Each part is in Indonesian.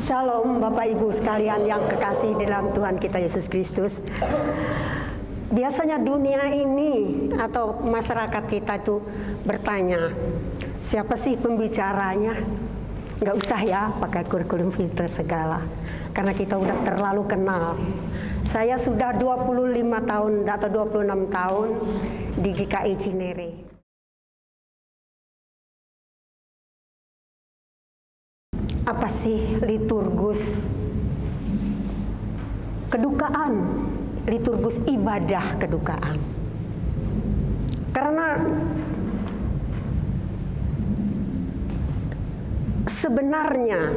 Shalom Bapak Ibu sekalian yang kekasih di dalam Tuhan kita Yesus Kristus. Biasanya dunia ini atau masyarakat kita itu bertanya, siapa sih pembicaranya? Nggak usah ya pakai kurikulum filter segala, karena kita udah terlalu kenal. Saya sudah 25 tahun atau 26 tahun di GKI Cinere. Apa sih liturgus? Kedukaan, liturgus ibadah kedukaan. Karena sebenarnya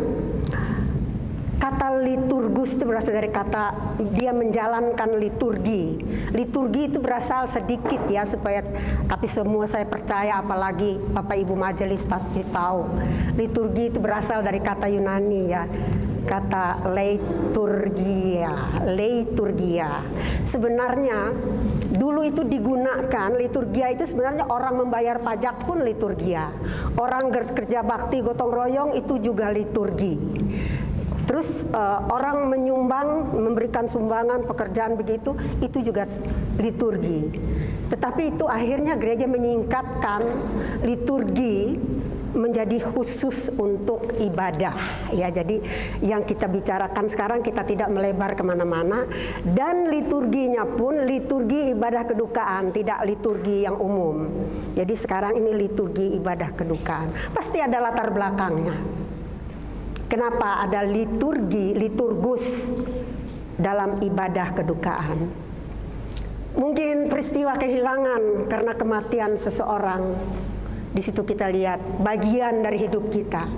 kata liturgus itu berasal dari kata dia menjalankan liturgi. Liturgi itu berasal sedikit ya, tapi semua saya percaya, apalagi Bapak Ibu majelis pasti tahu. Liturgi itu berasal dari kata Yunani ya, kata liturgia. Sebenarnya dulu itu digunakan, liturgia itu sebenarnya orang membayar pajak pun liturgia. Orang kerja bakti gotong royong itu juga liturgi. Terus orang menyumbang, memberikan sumbangan pekerjaan begitu, itu juga liturgi. Tetapi itu akhirnya gereja menyingkatkan liturgi menjadi khusus untuk ibadah ya. Jadi yang kita bicarakan sekarang kita tidak melebar kemana-mana, dan liturginya pun liturgi ibadah kedukaan, tidak liturgi yang umum. Jadi sekarang ini liturgi ibadah kedukaan. Pasti ada latar belakangnya. Kenapa ada liturgus dalam ibadah kedukaan? Mungkin peristiwa kehilangan karena kematian seseorang. Di situ kita lihat bagian dari hidup kita.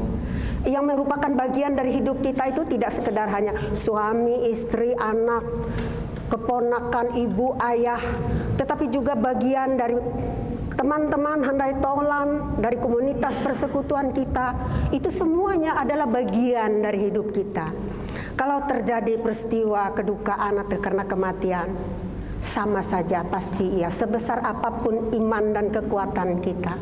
Yang merupakan bagian dari hidup kita itu tidak sekedar hanya suami, istri, anak, keponakan, ibu, ayah, tetapi juga bagian dari teman-teman handai tolan, dari komunitas persekutuan kita. Itu semuanya adalah bagian dari hidup kita. Kalau terjadi peristiwa kedukaan atau karena kematian, sama saja pasti iya, sebesar apapun iman dan kekuatan kita,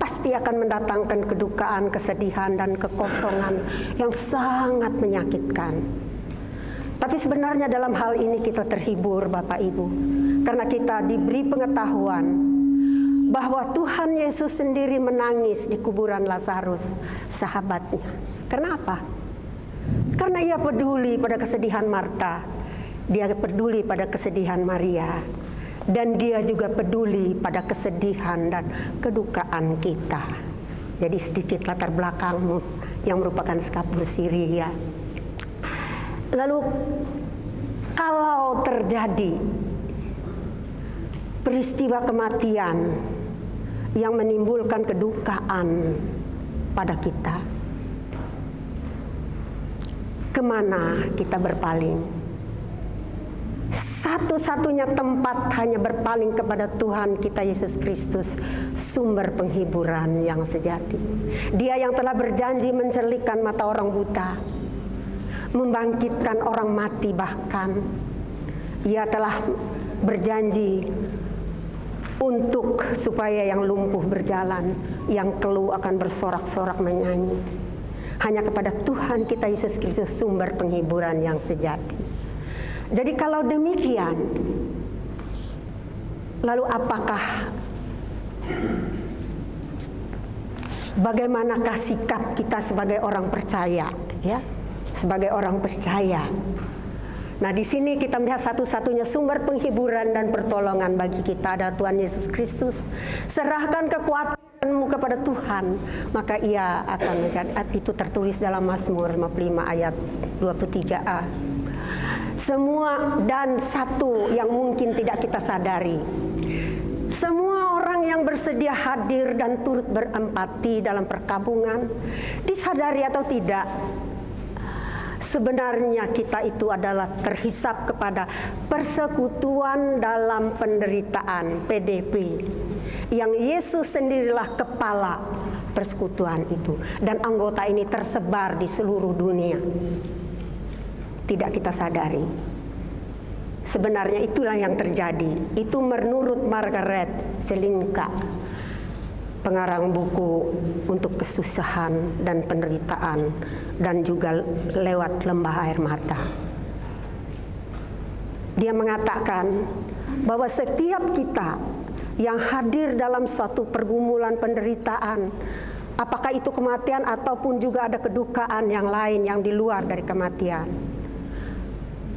pasti akan mendatangkan kedukaan, kesedihan, dan kekosongan yang sangat menyakitkan. Tapi sebenarnya dalam hal ini kita terhibur Bapak Ibu, karena kita diberi pengetahuan bahwa Tuhan Yesus sendiri menangis di kuburan Lazarus, sahabatnya. Kenapa? Karena ia peduli pada kesedihan Marta, dia peduli pada kesedihan Maria, dan dia juga peduli pada kesedihan dan kedukaan kita. Jadi sedikit latar belakang yang merupakan skapul Siria. Lalu kalau terjadi peristiwa kematian yang menimbulkan kedukaan pada kita, kemana kita berpaling? Satu-satunya tempat hanya berpaling kepada Tuhan kita Yesus Kristus, sumber penghiburan yang sejati. Dia yang telah berjanji mencerlikkan mata orang buta, membangkitkan orang mati, bahkan ia telah berjanji untuk supaya yang lumpuh berjalan, yang kelu akan bersorak-sorak menyanyi. Hanya kepada Tuhan kita Yesus Kristus sumber penghiburan yang sejati. Jadi kalau demikian, lalu bagaimanakah sikap kita sebagai orang percaya ya? Sebagai orang percaya. Nah, di sini kita melihat satu-satunya sumber penghiburan dan pertolongan bagi kita adalah Tuhan Yesus Kristus. Serahkan kekuatanmu kepada Tuhan, maka ia akan, itu tertulis dalam Mazmur 55 ayat 23a. Semua dan satu yang mungkin tidak kita sadari, semua orang yang bersedia hadir dan turut berempati dalam perkabungan, disadari atau tidak, sebenarnya kita itu adalah terhisap kepada persekutuan dalam penderitaan, PDP, yang Yesus sendirilah kepala persekutuan itu, dan anggota ini tersebar di seluruh dunia. Tidak kita sadari. Sebenarnya itulah yang terjadi. Itu menurut Margaret Selinka, pengarang buku untuk kesusahan dan penderitaan dan juga lewat lembah air mata. Dia mengatakan bahwa setiap kita yang hadir dalam suatu pergumulan penderitaan, apakah itu kematian ataupun juga ada kedukaan yang lain yang di luar dari kematian.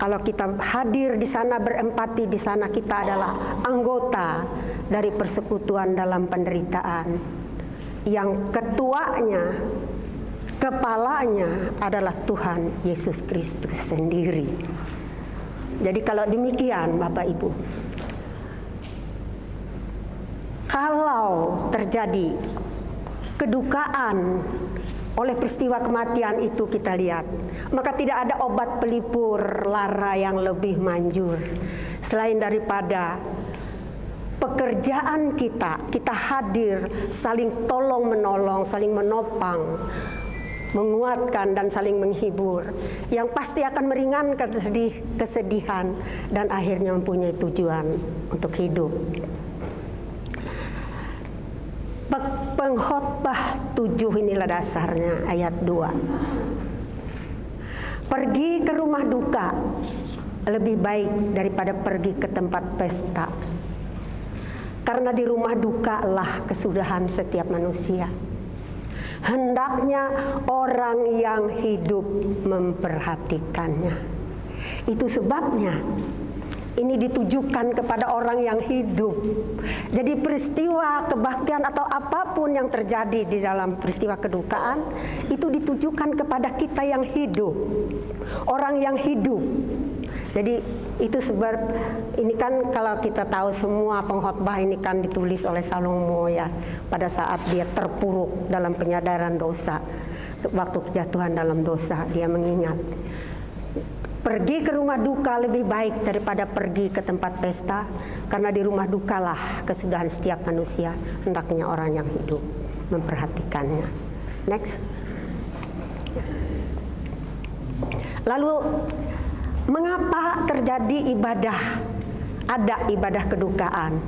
Kalau kita hadir di sana, berempati di sana, kita adalah anggota dari persekutuan dalam penderitaan. Yang ketuanya, kepalanya adalah Tuhan Yesus Kristus sendiri. Jadi kalau demikian Bapak Ibu, kalau terjadi kedukaan oleh peristiwa kematian itu kita lihat, maka tidak ada obat pelipur lara yang lebih manjur selain daripada pekerjaan kita hadir saling tolong menolong, saling menopang, menguatkan dan saling menghibur, yang pasti akan meringankan kesedihan dan akhirnya mempunyai tujuan untuk hidup. Pengkhotbah 7 inilah dasarnya, ayat 2. Pergi ke rumah duka lebih baik daripada pergi ke tempat pesta, karena di rumah duka lah kesudahan setiap manusia. Hendaknya orang yang hidup memperhatikannya. Itu sebabnya ini ditujukan kepada orang yang hidup. Jadi peristiwa kebaktian atau apapun yang terjadi di dalam peristiwa kedukaan itu ditujukan kepada kita yang hidup, orang yang hidup. Jadi itu sebab ini kan kalau kita tahu semua pengkhotbah ini kan ditulis oleh Salomo ya, pada saat dia terpuruk dalam penyadaran dosa, waktu kejatuhan dalam dosa, dia mengingat pergi ke rumah duka lebih baik daripada pergi ke tempat pesta, karena di rumah dukalah kesudahan setiap manusia, hendaknya orang yang hidup memperhatikannya. Next. Lalu mengapa terjadi ada ibadah kedukaan?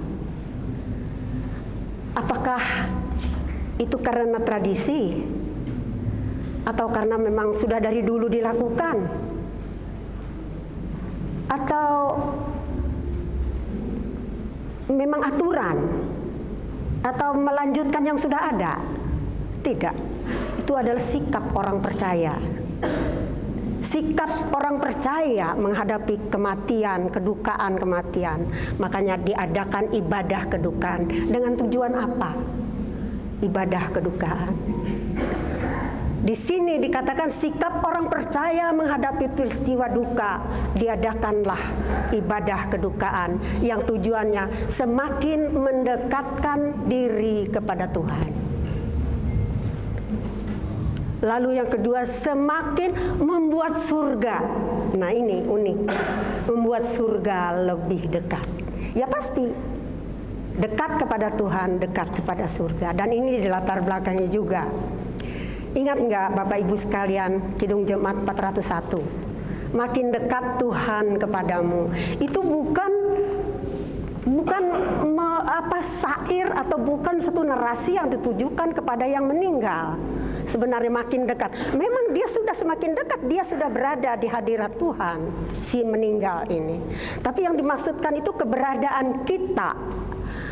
Apakah itu karena tradisi atau karena memang sudah dari dulu dilakukan? Atau memang aturan atau melanjutkan yang sudah ada? Tidak. Itu adalah sikap orang percaya. Sikap orang percaya menghadapi kematian, kedukaan kematian. Makanya diadakan ibadah kedukaan. Dengan tujuan apa? Ibadah kedukaan. Di sini dikatakan sikap orang percaya menghadapi peristiwa duka, diadakanlah ibadah kedukaan yang tujuannya semakin mendekatkan diri kepada Tuhan. Lalu yang kedua, semakin membuat surga. Nah ini unik, membuat surga lebih dekat. Ya pasti dekat kepada Tuhan, dekat kepada surga. Dan ini di latar belakangnya juga. Ingat enggak Bapak Ibu sekalian, Kidung Jemaat 401, makin dekat Tuhan kepadamu. Itu bukan syair atau bukan satu narasi yang ditujukan kepada yang meninggal. Sebenarnya makin dekat, memang dia sudah semakin dekat, dia sudah berada di hadirat Tuhan, si meninggal ini. Tapi yang dimaksudkan itu keberadaan kita.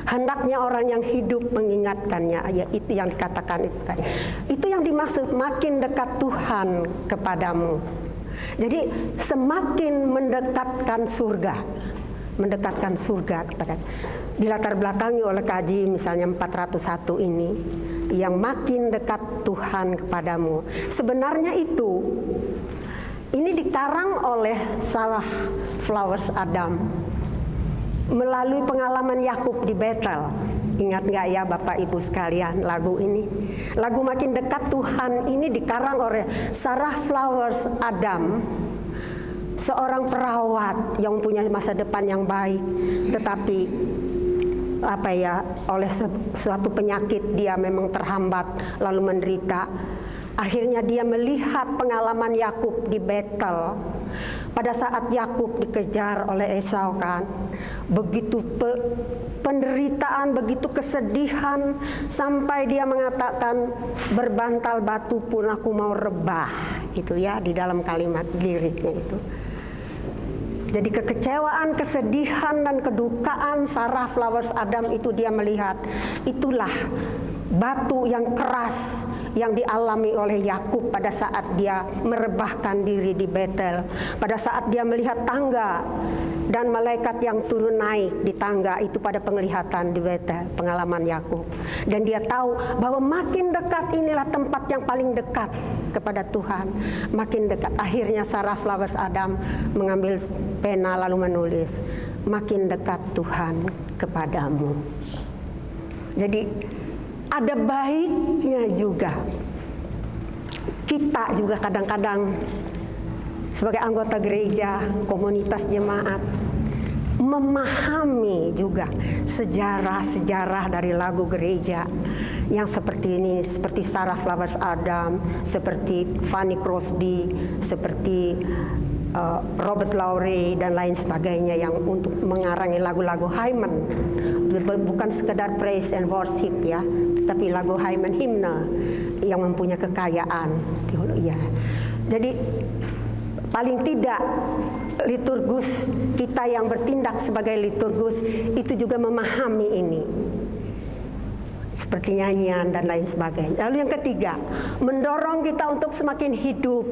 Hendaknya orang yang hidup mengingatkannya, ya itu yang dikatakan itu tadi. Itu yang dimaksud makin dekat Tuhan kepadamu. Jadi semakin mendekatkan surga kepada. Dilatar belakangi oleh kaji misalnya 401 ini, yang makin dekat Tuhan kepadamu. Sebenarnya ini dikarang oleh Sarah Flowers Adam melalui pengalaman Yakub di Betel. Ingat nggak ya Bapak Ibu sekalian lagu ini? Lagu makin dekat Tuhan ini dikarang oleh Sarah Flowers Adam, seorang perawat yang punya masa depan yang baik, tetapi oleh suatu penyakit dia memang terhambat lalu menderita. Akhirnya dia melihat pengalaman Yakub di Betel Pada saat Yakub dikejar oleh Esau kan, begitu penderitaan, begitu kesedihan, sampai dia mengatakan berbantal batu pun aku mau rebah. Itu ya di dalam kalimat liriknya itu. Jadi kekecewaan, kesedihan dan kedukaan Sarah Flowers Adam itu dia melihat. Itulah batu yang keras yang dialami oleh Yakub pada saat dia merebahkan diri di Betel. Pada saat dia melihat tangga dan malaikat yang turun naik di tangga itu pada penglihatan di Betel, pengalaman Yakub. Dan dia tahu bahwa makin dekat inilah tempat yang paling dekat kepada Tuhan. Makin dekat. Akhirnya Sarah Flowers Adam mengambil pena lalu menulis, makin dekat Tuhan kepadamu. Jadi ada baiknya juga kita juga kadang-kadang sebagai anggota gereja, komunitas jemaat, memahami juga sejarah-sejarah dari lagu gereja yang seperti ini, seperti Sarah Flowers Adam, seperti Fanny Crosby, seperti Robert Lowry dan lain sebagainya yang untuk mengarangi lagu-lagu Hyman. Bukan sekedar praise and worship ya, tetapi lagu Hyman, himne yang mempunyai kekayaan teologi. Jadi paling tidak liturgus kita yang bertindak sebagai liturgus itu juga memahami ini, seperti nyanyian dan lain sebagainya. Lalu yang ketiga, mendorong kita untuk semakin hidup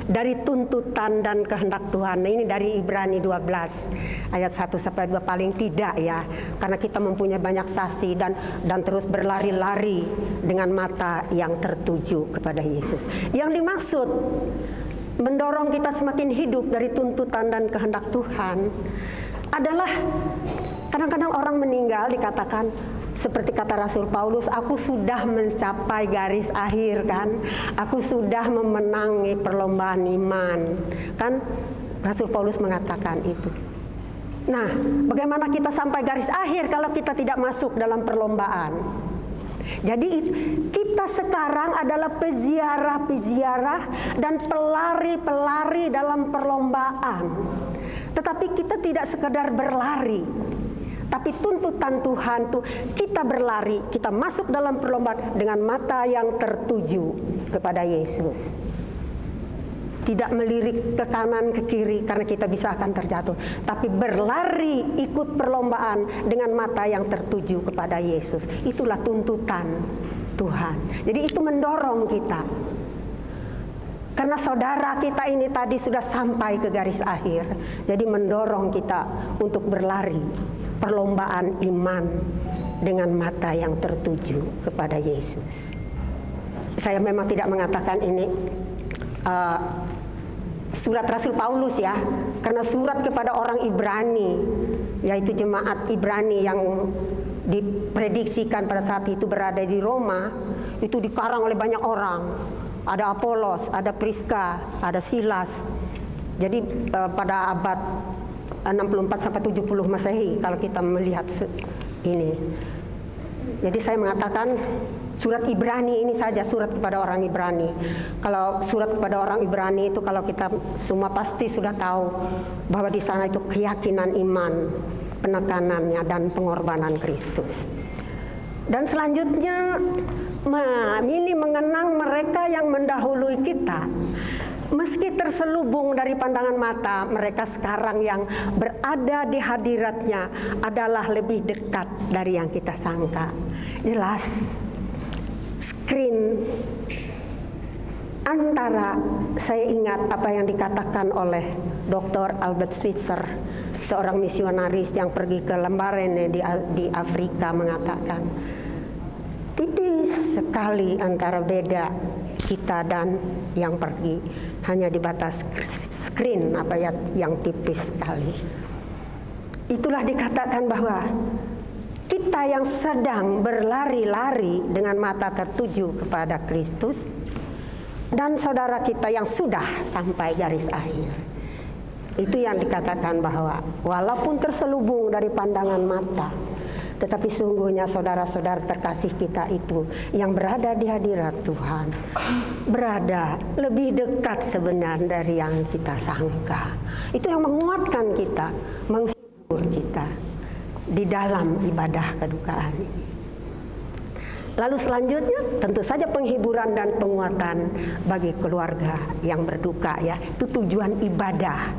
dari tuntutan dan kehendak Tuhan. Nah, ini dari Ibrani 12 ayat 1-2 paling tidak ya, karena kita mempunyai banyak saksi dan terus berlari-lari dengan mata yang tertuju kepada Yesus. Yang dimaksud mendorong kita semakin hidup dari tuntutan dan kehendak Tuhan adalah kadang-kadang orang meninggal dikatakan seperti kata Rasul Paulus, aku sudah mencapai garis akhir kan, aku sudah memenangi perlombaan iman kan, Rasul Paulus mengatakan itu. Nah, bagaimana kita sampai garis akhir kalau kita tidak masuk dalam perlombaan? Jadi kita sekarang adalah peziarah-peziarah dan pelari-pelari dalam perlombaan. Tetapi kita tidak sekedar berlari, tapi tuntutan Tuhan tuh kita berlari, kita masuk dalam perlombaan dengan mata yang tertuju kepada Yesus. Tidak melirik ke kanan ke kiri karena kita bisa akan terjatuh, tapi berlari ikut perlombaan dengan mata yang tertuju kepada Yesus. Itulah tuntutan Tuhan. Jadi itu mendorong kita. Karena saudara kita ini tadi sudah sampai ke garis akhir, jadi mendorong kita untuk berlari perlombaan iman dengan mata yang tertuju kepada Yesus. Saya memang tidak mengatakan ini surat Rasul Paulus ya, karena surat kepada orang Ibrani, yaitu jemaat Ibrani yang diprediksikan pada saat itu berada di Roma, itu dikarang oleh banyak orang. Ada Apolos, ada Priska, ada Silas. Jadi pada abad 64-70 Masehi kalau kita melihat ini. Jadi saya mengatakan surat Ibrani ini saja, surat kepada orang Ibrani. Kalau surat kepada orang Ibrani itu kalau kita semua pasti sudah tahu bahwa di sana itu keyakinan iman, penekanannya dan pengorbanan Kristus. Dan selanjutnya ini mengenang mereka yang mendahului kita. Meski terselubung dari pandangan mata, mereka sekarang yang berada di hadiratnya adalah lebih dekat dari yang kita sangka. Jelas, screen antara, saya ingat apa yang dikatakan oleh Dr. Albert Schweitzer, seorang misionaris yang pergi ke Lembarene di Afrika, mengatakan tipis sekali antara beda kita dan yang pergi, hanya di batas screen apa ya yang tipis sekali. Itulah dikatakan bahwa kita yang sedang berlari-lari dengan mata tertuju kepada Kristus dan saudara kita yang sudah sampai garis akhir. Itu yang dikatakan bahwa walaupun terselubung dari pandangan mata, Tetapi sungguhnya saudara-saudara terkasih kita itu yang berada di hadirat Tuhan, berada lebih dekat sebenarnya dari yang kita sangka. Itu yang menguatkan kita, menghibur kita di dalam ibadah kedukaan ini. Lalu selanjutnya tentu saja penghiburan dan penguatan bagi keluarga yang berduka ya. Itu tujuan ibadah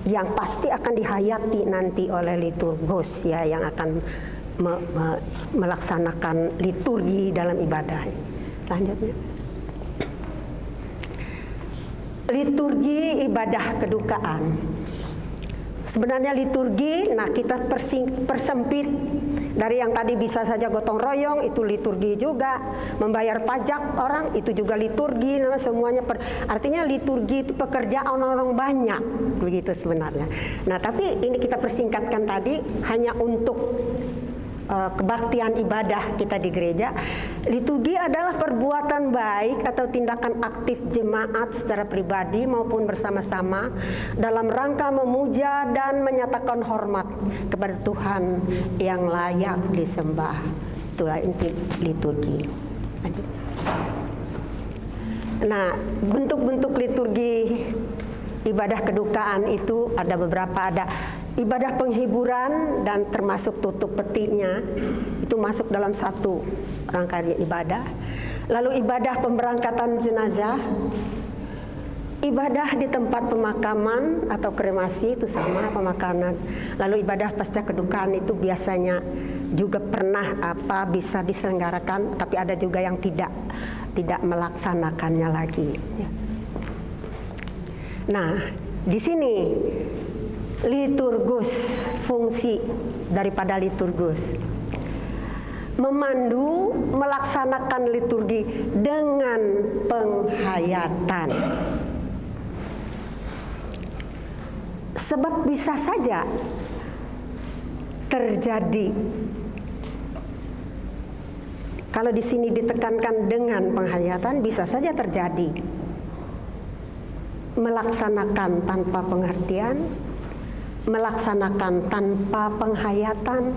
yang pasti akan dihayati nanti oleh liturgus ya, yang akan melaksanakan liturgi dalam ibadah. Lanjutnya. Liturgi ibadah kedukaan. Sebenarnya liturgi, nah kita persempit dari yang tadi bisa saja gotong royong, itu liturgi juga. Membayar pajak orang, itu juga liturgi. Nah, semuanya artinya liturgi itu pekerjaan orang banyak, begitu sebenarnya. Nah, tapi ini kita persingkatkan tadi hanya untuk kebaktian ibadah kita di gereja. Liturgi adalah perbuatan baik atau tindakan aktif jemaat secara pribadi maupun bersama-sama dalam rangka memuja dan menyatakan hormat kepada Tuhan yang layak disembah. Itulah inti liturgi. Nah, bentuk-bentuk liturgi ibadah kedukaan itu ada beberapa. Ada ibadah penghiburan dan termasuk tutup petinya, itu masuk dalam satu rangkaian ibadah. Lalu ibadah pemberangkatan jenazah, ibadah di tempat pemakaman atau kremasi, itu sama pemakaman. Lalu ibadah pasca kedukaan itu biasanya juga pernah bisa diselenggarakan, tapi ada juga yang tidak melaksanakannya lagi. Nah, di sini liturgus, fungsi daripada liturgus memandu melaksanakan liturgi dengan penghayatan. Sebab bisa saja terjadi, kalau di sini ditekankan dengan penghayatan, bisa saja terjadi melaksanakan tanpa pengertian, melaksanakan tanpa penghayatan,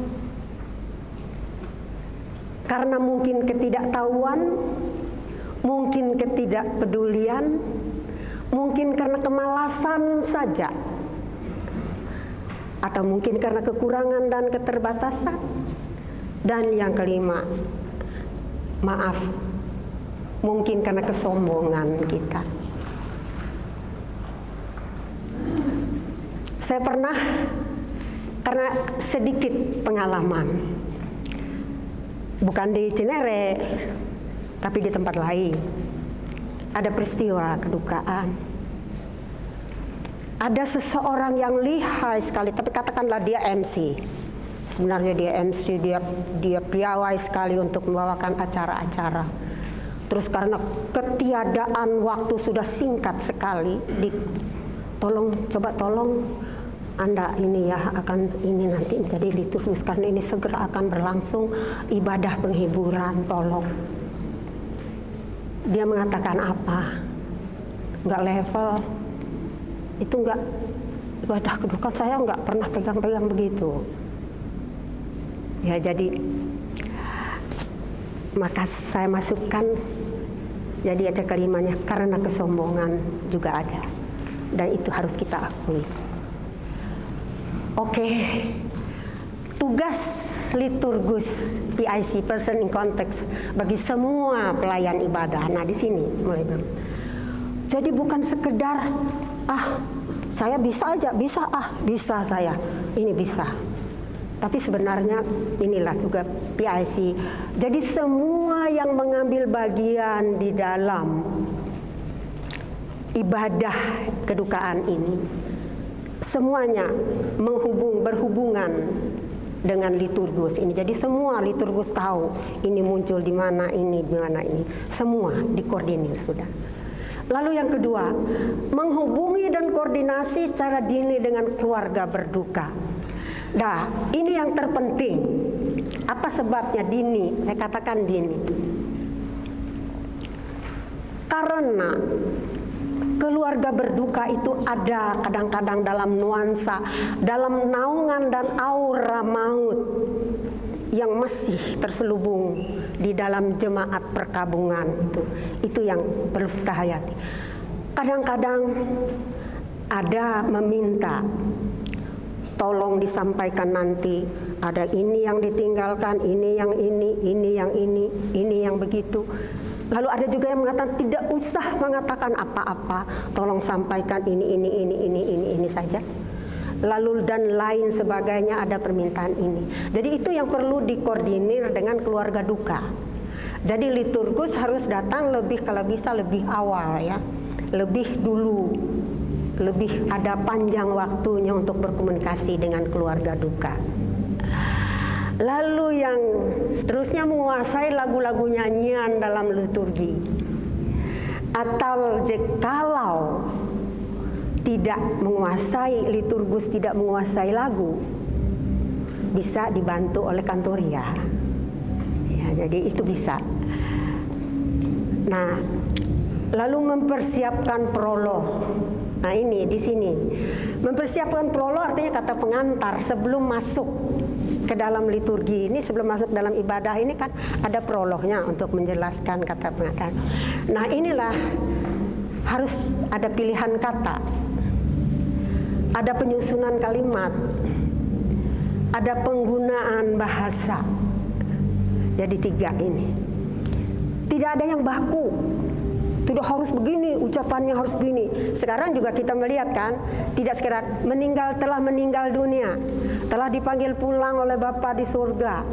karena mungkin ketidaktahuan, mungkin ketidakpedulian, mungkin karena kemalasan saja, atau mungkin karena kekurangan dan keterbatasan. Dan yang kelima, maaf, mungkin karena kesombongan kita. Saya pernah, karena sedikit pengalaman, bukan di Cinere, tapi di tempat lain, ada peristiwa kedukaan. Ada seseorang yang lihai sekali, tapi katakanlah dia MC. Sebenarnya dia MC, dia piawai sekali untuk membawakan acara-acara. Terus karena ketiadaan waktu sudah singkat sekali, tolong Anda ini ya akan ini nanti menjadi liturgus karena ini segera akan berlangsung ibadah penghiburan, tolong. Dia mengatakan apa? Enggak level. Itu enggak ibadah kedukaan, saya enggak pernah pegang-pegang begitu. Ya, jadi maka saya masukkan, jadi ada kelimanya, karena kesombongan juga ada. Dan itu harus kita akui. Oke, tugas liturgus PIC, person in context, bagi semua pelayan ibadah. Nah, di sini mulai bang. Jadi bukan sekedar saya bisa aja, bisa saya, ini bisa. Tapi sebenarnya inilah juga PIC. Jadi semua yang mengambil bagian di dalam ibadah kedukaan ini, semuanya berhubungan dengan liturgus ini. Jadi semua liturgus tahu ini muncul di mana, ini di mana, ini. Semua dikoordinir sudah. Lalu yang kedua, menghubungi dan koordinasi secara dini dengan keluarga berduka. Nah, ini yang terpenting. Apa sebabnya dini? Saya katakan dini. Karena keluarga berduka itu ada kadang-kadang dalam nuansa, dalam naungan dan aura maut. yang masih terselubung di dalam jemaat perkabungan itu yang perlu kita hayati. Kadang-kadang ada meminta, tolong disampaikan nanti, ada ini yang ditinggalkan, ini yang ini yang begitu. Lalu ada juga yang mengatakan tidak usah mengatakan apa-apa, tolong sampaikan ini saja. Lalu dan lain sebagainya, ada permintaan ini. Jadi itu yang perlu dikoordinir dengan keluarga duka. Jadi liturgus harus datang kalau bisa lebih awal ya, lebih dulu, lebih ada panjang waktunya untuk berkomunikasi dengan keluarga duka. Lalu yang seterusnya menguasai lagu-lagu nyanyian dalam liturgi. Atau kalau tidak menguasai, liturgus tidak menguasai lagu, bisa dibantu oleh kantoria. Ya, jadi itu bisa. Nah, lalu mempersiapkan prolog. Nah, ini di sini. Mempersiapkan prolog artinya kata pengantar sebelum masuk ke dalam liturgi ini, sebelum masuk dalam ibadah ini kan ada prolognya untuk menjelaskan kata pengantar. Nah, inilah harus ada pilihan kata, ada penyusunan kalimat, ada penggunaan bahasa. Jadi 3 ini. Tidak ada yang baku. Tidak harus begini, ucapannya harus begini. Sekarang juga kita melihat kan, tidak sekedar telah meninggal dunia, telah dipanggil pulang oleh Bapa di surga,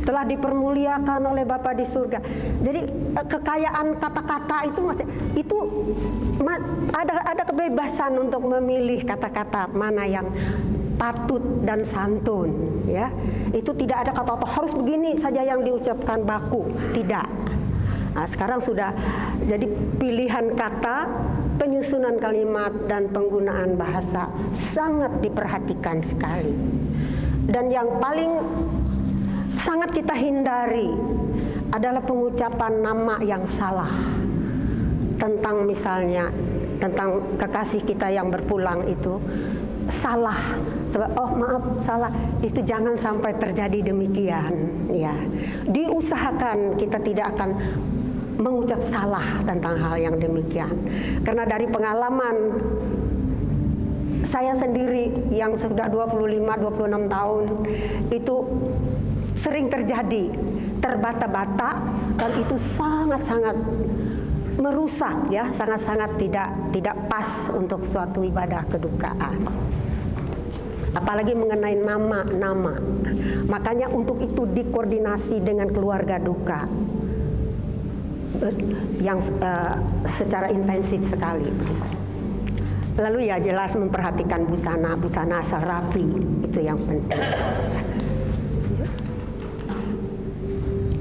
telah dipermuliakan oleh Bapa di surga. Jadi kekayaan kata-kata itu ada kebebasan untuk memilih kata-kata mana yang patut dan santun, ya. Itu tidak ada kata-kata harus begini saja yang diucapkan baku, tidak. Nah, sekarang sudah jadi pilihan kata, penyusunan kalimat dan penggunaan bahasa sangat diperhatikan sekali. Dan yang paling sangat kita hindari adalah pengucapan nama yang salah. Tentang misalnya tentang kekasih kita yang berpulang itu salah. Oh maaf salah, itu jangan sampai terjadi demikian, ya. Diusahakan kita tidak akan mengucap salah tentang hal yang demikian. Karena dari pengalaman saya sendiri yang sudah 25-26 tahun itu sering terjadi terbata-bata, dan itu sangat-sangat merusak, ya, sangat-sangat tidak pas untuk suatu ibadah kedukaan. Apalagi mengenai nama-nama. Makanya untuk itu dikoordinasi dengan keluarga duka yang secara intensif sekali. Lalu ya jelas memperhatikan busana asal rapi, itu yang penting.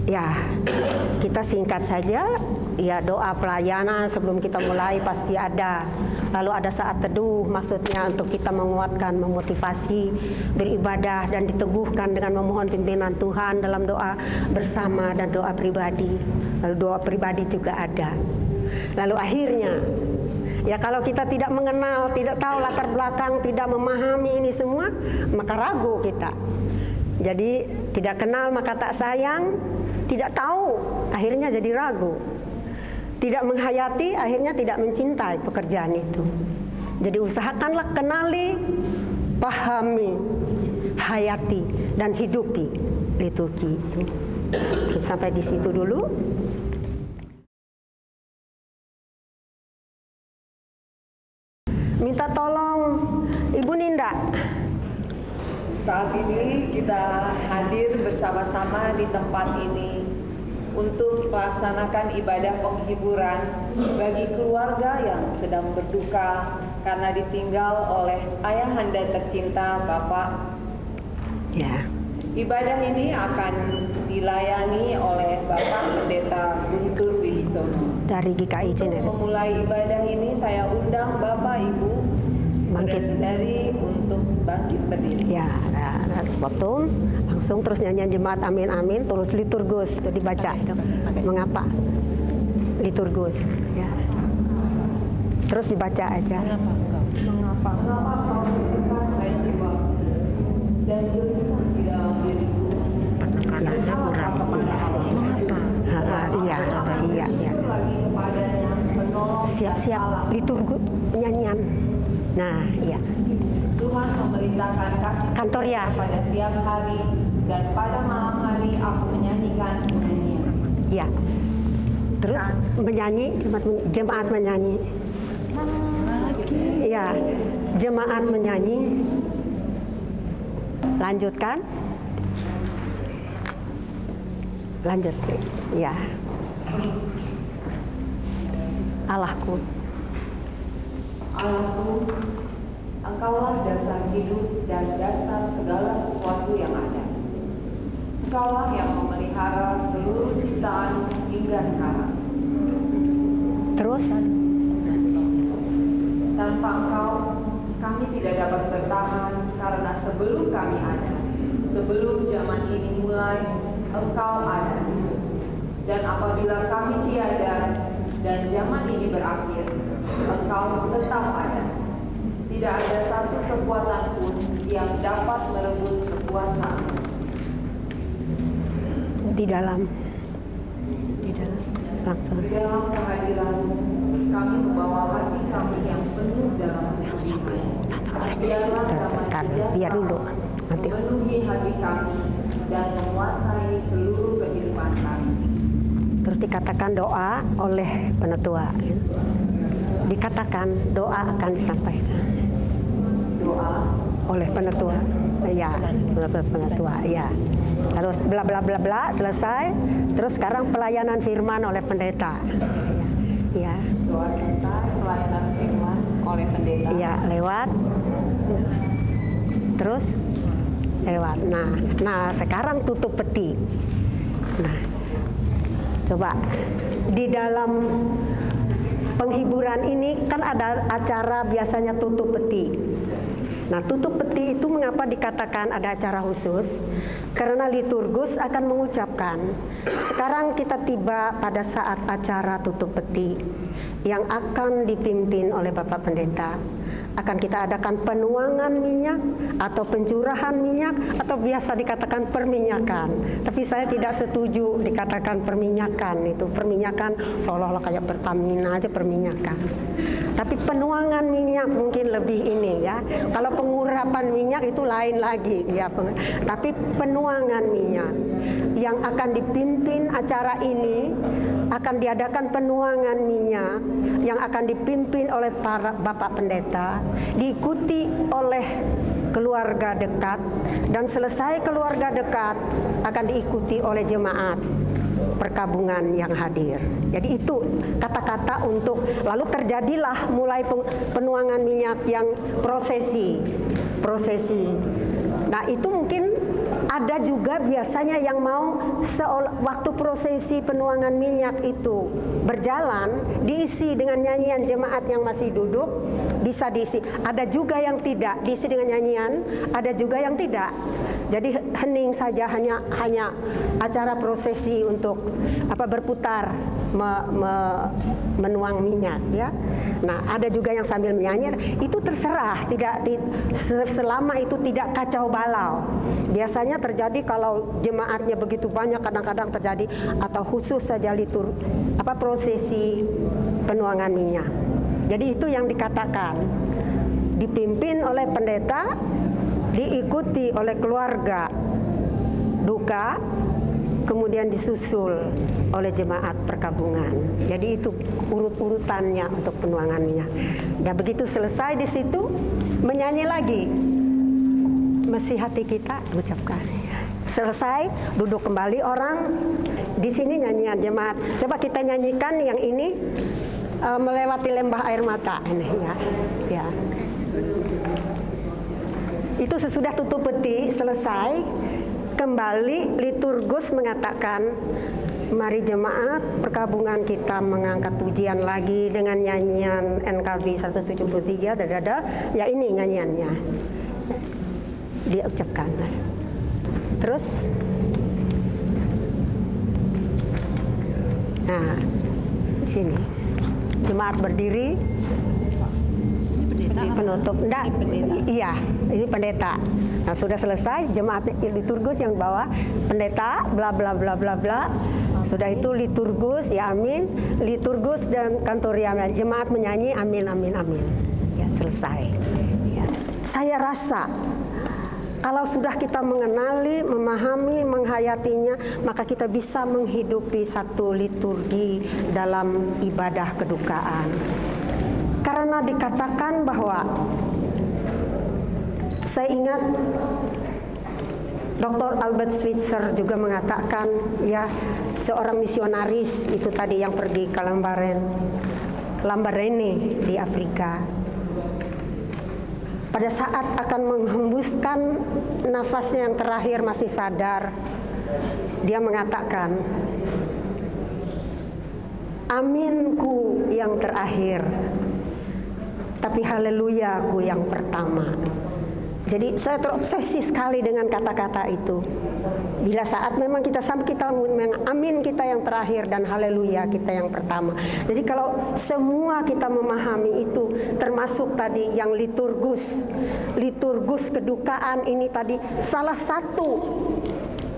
Ya, kita singkat saja. Ya, doa pelayanan sebelum kita mulai pasti ada. Lalu ada saat teduh, maksudnya untuk kita menguatkan, memotivasi beribadah dan diteguhkan dengan memohon pimpinan Tuhan dalam doa bersama dan doa pribadi. Lalu doa pribadi juga ada. Lalu akhirnya, ya kalau kita tidak mengenal, tidak tahu latar belakang, tidak memahami ini semua, maka ragu kita. Jadi tidak kenal maka tak sayang, tidak tahu akhirnya jadi ragu. Tidak menghayati, akhirnya tidak mencintai pekerjaan itu. Jadi usahakanlah kenali, pahami, hayati, dan hidupi liturgi itu. Sampai di situ dulu. Minta tolong Ibu Ninda. Saat ini kita hadir bersama-sama di tempat ini untuk melaksanakan ibadah penghiburan bagi keluarga yang sedang berduka karena ditinggal oleh ayahanda tercinta Bapak. Ya. Ibadah ini akan dilayani oleh Bapak Pendeta Guntur Wibisono. Dari GKI Untuk memulai ibadah ini saya undang Bapak Ibu saudara-saudari untuk bangkit berdiri. Ya, potong langsung terus nyanyian jemaat amin amin, terus liturgus itu dibaca itu. Mengapa? Liturgus, ya. Terus dibaca aja. Mengapa kau berdekat hai jiwa dan gelisah di dalam diriku? Ya, kurang. Iya. Siap-siap liturgi nyanyian. Nah, iya. Tuhan memerintahkan kasih Kantor ya. pada siang hari dan pada malam hari aku menyanyikan nyanyian. Ya. Terus menyanyi, jemaat menyanyi. Iya, jemaat menyanyi. Lanjutkan. Lanjut. Ya. Allahku. Allahku, Engkaulah dasar hidup dan dasar segala sesuatu yang ada. Engkaulah yang memelihara seluruh ciptaan hingga sekarang. Terus Tanpa Engkau, kami tidak dapat bertahan karena sebelum kami ada, sebelum zaman ini mulai, Engkau ada. Dan apabila kami tiada dan zaman ini berakhir, Engkau tetap ada. Tidak ada satu kekuatan pun yang dapat merebut kekuasaan. di dalam langsung. Di dalam kehadiran-Mu, kami membawa hati kami yang penuh dalam kesunyian. Biarlah damai Biar dulu. sejahtera Nanti. memenuhi hati kami dan menguasai seluruh kehidupan kami. Terus dikatakan doa oleh penetua. Dikatakan doa akan disampaikan Doa oleh penetua. Ya, penetua. Ya. Terus bla bla bla bla selesai. Terus sekarang pelayanan firman oleh pendeta. Ya. doa selesai, pelayanan firman oleh pendeta. Ya, lewat. Terus lewat. Nah, sekarang tutup peti. Nah, coba di dalam penghiburan ini kan ada acara biasanya tutup peti. Nah, tutup peti itu mengapa dikatakan ada acara khusus? Karena liturgus akan mengucapkan, sekarang kita tiba pada saat acara tutup peti yang akan dipimpin oleh Bapak Pendeta. Akan kita adakan penuangan minyak atau pencurahan minyak atau biasa dikatakan perminyakan. Tapi saya tidak setuju dikatakan perminyakan. Itu perminyakan seolah-olah kayak Pertamina aja perminyakan. Tapi penuangan minyak mungkin lebih ini ya. Kalau pengurapan minyak itu lain lagi ya. Tapi penuangan minyak yang akan dipimpin acara ini, akan diadakan penuangan minyak yang akan dipimpin oleh para Bapak Pendeta, diikuti oleh keluarga dekat, dan selesai keluarga dekat akan diikuti oleh jemaat perkabungan yang hadir. Jadi itu kata-kata untuk lalu terjadilah mulai penuangan minyak yang prosesi. Nah, itu mungkin ada juga biasanya yang mau waktu prosesi penuangan minyak itu berjalan diisi dengan nyanyian, jemaat yang masih duduk bisa diisi. Ada juga yang tidak diisi dengan nyanyian, ada juga yang tidak. Jadi hening saja, hanya acara prosesi untuk berputar menuang minyak ya. Nah, ada juga yang sambil menyanyi, itu terserah, selama itu tidak kacau balau. Biasanya terjadi kalau jemaatnya begitu banyak, kadang-kadang terjadi atau khusus saja prosesi penuangan minyak. Jadi itu yang dikatakan dipimpin oleh pendeta, diikuti oleh keluarga duka, kemudian disusul oleh jemaat perkabungan. Jadi itu urut-urutannya untuk penuangan minyak. Dan begitu selesai di situ menyanyi lagi, mesti hati kita ucapkan. Selesai duduk kembali orang di sini nyanyian jemaat. Coba kita nyanyikan yang ini, melewati lembah air mata ini ya. Itu sesudah tutup peti selesai, kembali liturgus mengatakan, mari jemaat perkabungan kita mengangkat pujian lagi dengan nyanyian NKB 173 dadada. Ya ini nyanyiannya diucapkan. Terus nah sini jemaat berdiri. penutup. Enggak, iya, ini pendeta. Nah, sudah selesai, jemaat liturgus yang bawah, pendeta, bla bla bla bla bla. Sudah itu liturgus, ya amin. Liturgus dan kantoriam, jemaat menyanyi amin amin amin. Ya, selesai. Ya. Saya rasa kalau sudah kita mengenali, memahami, menghayatinya, maka kita bisa menghidupi satu liturgi dalam ibadah kedukaan. Karena dikatakan bahwa, saya ingat Dr. Albert Schweitzer juga mengatakan, ya, seorang misionaris itu tadi yang pergi ke Lambarene di Afrika. Pada saat akan menghembuskan nafasnya yang terakhir masih sadar, dia mengatakan, aminku yang terakhir, tapi haleluyaku yang pertama. Jadi saya terobsesi sekali dengan kata-kata itu. Bila saat memang kita amin kita yang terakhir dan haleluya kita yang pertama. Jadi kalau semua kita memahami itu, termasuk tadi yang liturgus kedukaan ini tadi salah satu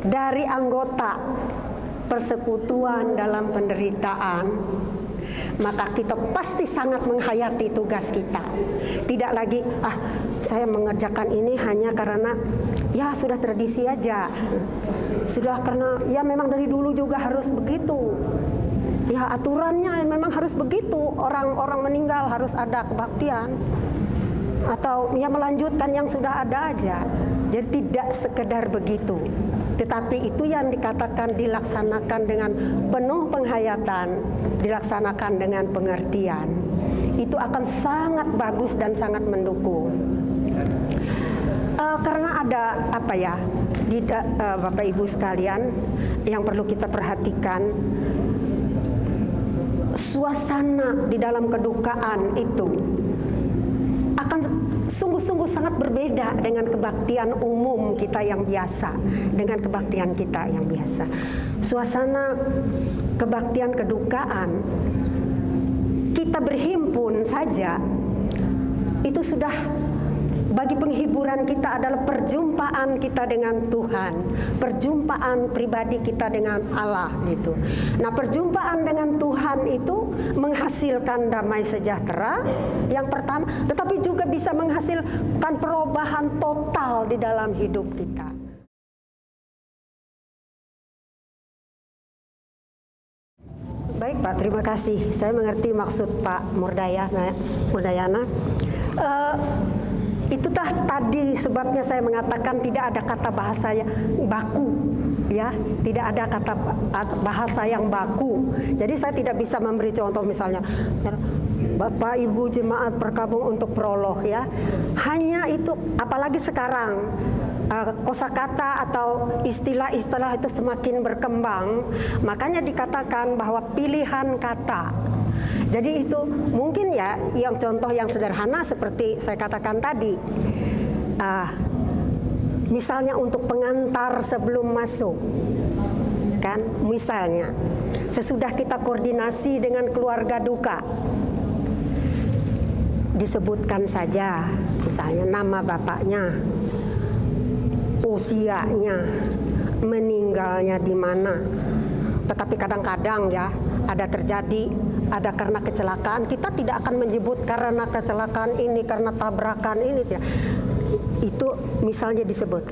dari anggota persekutuan dalam penderitaan, maka kita pasti sangat menghayati tugas kita. Tidak lagi, saya mengerjakan ini hanya karena ya sudah tradisi aja. Sudah karena ya memang dari dulu juga harus begitu. Ya aturannya memang harus begitu. Orang-orang meninggal harus ada kebaktian. Atau ya melanjutkan yang sudah ada aja. Jadi tidak sekedar begitu. Tetapi itu yang dikatakan dilaksanakan dengan penuh penghayatan, dilaksanakan dengan pengertian. Itu akan sangat bagus dan sangat mendukung. Karena ada Bapak Ibu sekalian yang perlu kita perhatikan, suasana di dalam kedukaan itu akan sungguh-sungguh sangat berbeda dengan kebaktian umum kita yang biasa, dengan kebaktian kita yang biasa. Suasana kebaktian kedukaan, kita berhimpun saja, itu sudah bagi penghiburan kita adalah perjumpaan kita dengan Tuhan, perjumpaan pribadi kita dengan Allah gitu. Nah, perjumpaan dengan Tuhan itu menghasilkan damai sejahtera yang pertama, tetapi juga bisa menghasilkan perubahan total di dalam hidup kita. Baik Pak, terima kasih. Saya mengerti maksud Pak Murdayana. Itu tadi sebabnya saya mengatakan tidak ada kata bahasa yang baku, ya, tidak ada kata bahasa yang baku. Jadi saya tidak bisa memberi contoh misalnya Bapak Ibu jemaat perkabung untuk prolog, ya. Hanya itu, apalagi sekarang kosakata atau istilah-istilah itu semakin berkembang, makanya dikatakan bahwa pilihan kata. Jadi itu mungkin ya, yang contoh yang sederhana seperti saya katakan tadi, misalnya untuk pengantar sebelum masuk, kan? Misalnya sesudah kita koordinasi dengan keluarga duka, disebutkan saja misalnya nama bapaknya, usianya, meninggalnya di mana. Tetapi kadang-kadang ya ada karena kecelakaan, kita tidak akan menyebut karena kecelakaan ini, karena tabrakan ini, tidak. Itu misalnya disebut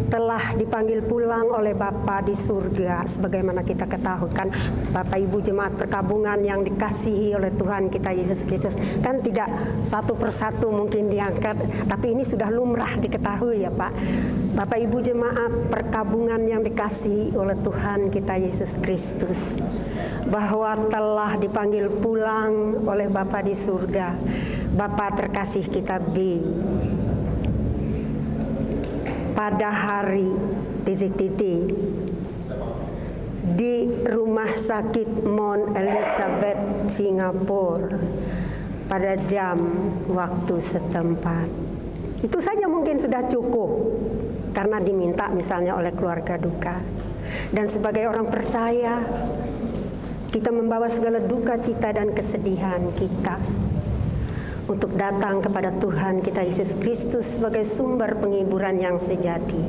telah dipanggil pulang oleh Bapa di surga, sebagaimana kita ketahui kan, Bapak Ibu jemaat perkabungan yang dikasihi oleh Tuhan kita Yesus Kristus, kan tidak satu persatu mungkin diangkat, tapi ini sudah lumrah diketahui ya Pak. Bapak Ibu jemaat perkabungan yang dikasihi oleh Tuhan kita Yesus Kristus, bahwa telah dipanggil pulang oleh Bapa di surga, Bapa terkasih kita B, pada hari titik-titik di rumah sakit Mount Elizabeth Singapura pada jam waktu setempat. Itu saja mungkin sudah cukup karena diminta misalnya oleh keluarga duka. Dan sebagai orang percaya, kita membawa segala duka cita dan kesedihan kita. untuk datang kepada Tuhan kita Yesus Kristus sebagai sumber penghiburan yang sejati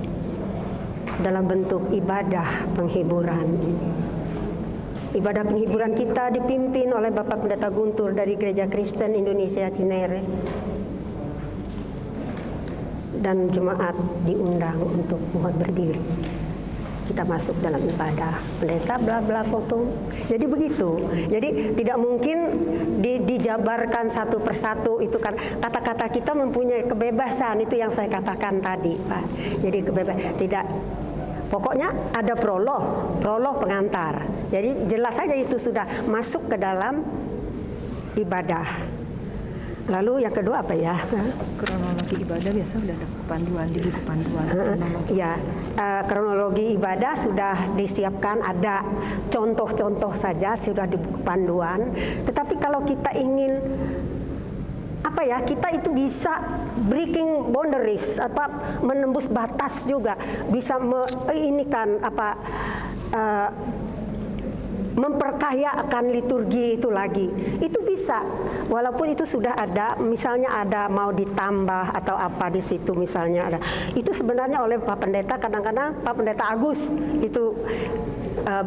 dalam bentuk ibadah penghiburan ini. Ibadah penghiburan kita dipimpin oleh Bapak Pendeta Guntur dari Gereja Kristen Indonesia Cinere, dan jemaat diundang untuk mohon berdiri. Kita masuk dalam ibadah. Pendeta bla bla foto. Jadi begitu. Jadi tidak mungkin dijabarkan satu persatu, itu kan kata-kata kita mempunyai kebebasan, itu yang saya katakan tadi, Pak. Jadi kebebasan tidak. Pokoknya ada prolog pengantar. Jadi jelas saja itu sudah masuk ke dalam ibadah. Lalu yang kedua apa ya? Kronologi ibadah biasa sudah ada panduan di buku panduan. Ya, kronologi ibadah sudah disiapkan, ada contoh-contoh saja sudah di buku panduan. Tetapi kalau kita ingin apa ya, kita itu bisa breaking boundaries, menembus batas juga, bisa memperkayakan liturgi itu lagi. Itu bisa, walaupun itu sudah ada, misalnya ada mau ditambah atau apa di situ misalnya ada. Itu sebenarnya oleh Pak Pendeta, kadang-kadang Pak Pendeta Agus itu